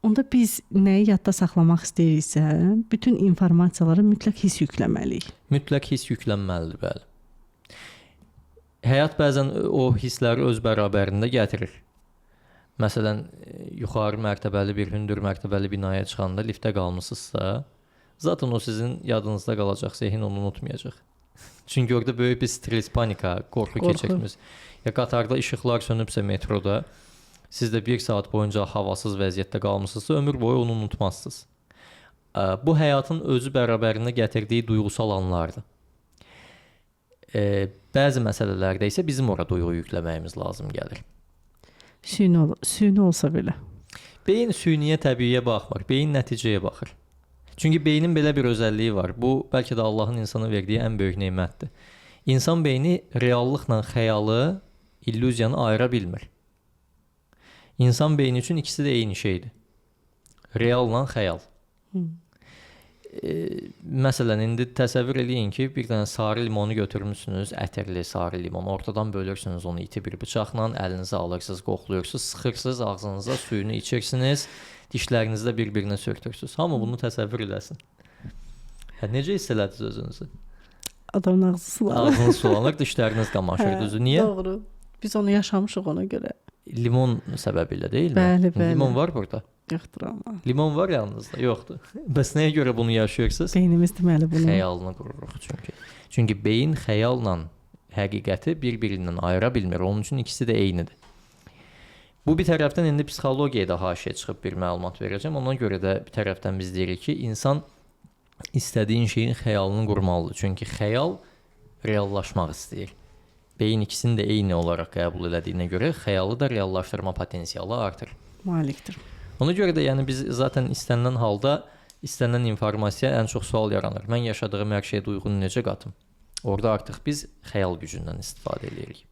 Onda biz nəyi yadda saxlamaq istəyiriksə, bütün informasiyalara mütləq hiss yükləməliyik. Mütləq hiss yüklənməlidir, bəli. Həyat bəzən o hissləri öz bərabərində gətirir. Məsələn, yuxarı mərtəbəli bir hündür mərtəbəli binaya çıxanda liftə qalmısınızsa, zaten o sizin yadınızda qalacaq, zehin onu unutmayacaq. Çünki orada böyük bir stres, panika, qorxu keçirsiniz. Ya qatarda işıqlar sönübsə metroda, siz də 1 saat boyunca havasız vəziyyətdə qalmısınızsa, ömür boyu onu unutmazsınız. Bu həyatın özü bərabərində gətirdiyi duyğusal anlardır. Bəzi məsələlərdə isə bizim ora duyğu yükləməyimiz lazım gəlir. Süni olsa belə. Beyin süniyə, təbiiyə baxmır, beyin nəticəyə baxır. Çünki beynin belə bir özəlliyi var. Bu, bəlkə də Allahın insana verdiyi ən böyük nemətdir. İnsan beyni reallıqla xəyalı, illüziyanı ayıra bilmir. İnsan beyni üçün ikisi də eyni şeydir. Realla xəyal. Məsələn, indi təsəvvür eləyin ki, bir dənə sarı limonu götürmüsünüz, ətirli sarı limon. Ortadan bölürsünüz onu iti bir bıçaqla, əlinizə alırsınız, qoxluyursunuz, sıxırsınız, ağzınıza suyunu içirsiniz, dişlərinizdə bir-birinə sürtürsünüz. Hamı bunu təsəvvür eləsin. Necə hiss elədiniz özünüzü? Adamın ağzı sulanır. Ağzınız sulanır, dişləriniz qamaşır, düzü. Niyə? Doğru. Biz onu yaşamışıq ona görə. Limon səbəbilə deyilmi? Bəli, bəli. Limon var burada. Yoxdur amma. Limon var yanınızda? Yoxdur. Bəs nəyə görə bunu yaşayırsınız? Beynimiz deməli bunu. Xəyalını qururuq çünki. Çünki beyin xəyalla həqiqəti bir-birindən ayıra bilmir. Onun üçün ikisi də eynidir. Bu bir tərəfdən indi psixologiyada haşiyə çıxıb bir məlumat verəcəm. Ona görə də bir tərəfdən biz deyirik ki, insan istədiyin şeyin xəyalını qurmalıdır. Çünki xəyal reallaşmaq istəyir. Beyin ikisini də eyni olaraq qəbul elədiyinə görə xəyalı da reallaşdırma potensialı artır. Malikdir. Ona görə də yəni biz zaten istənilən halda istənilən informasiya ən çox sual yaranır. Mən yaşadığım hər şeyə duyğunu necə qatım? Orada artıq biz xəyal gücündən istifadə edirik.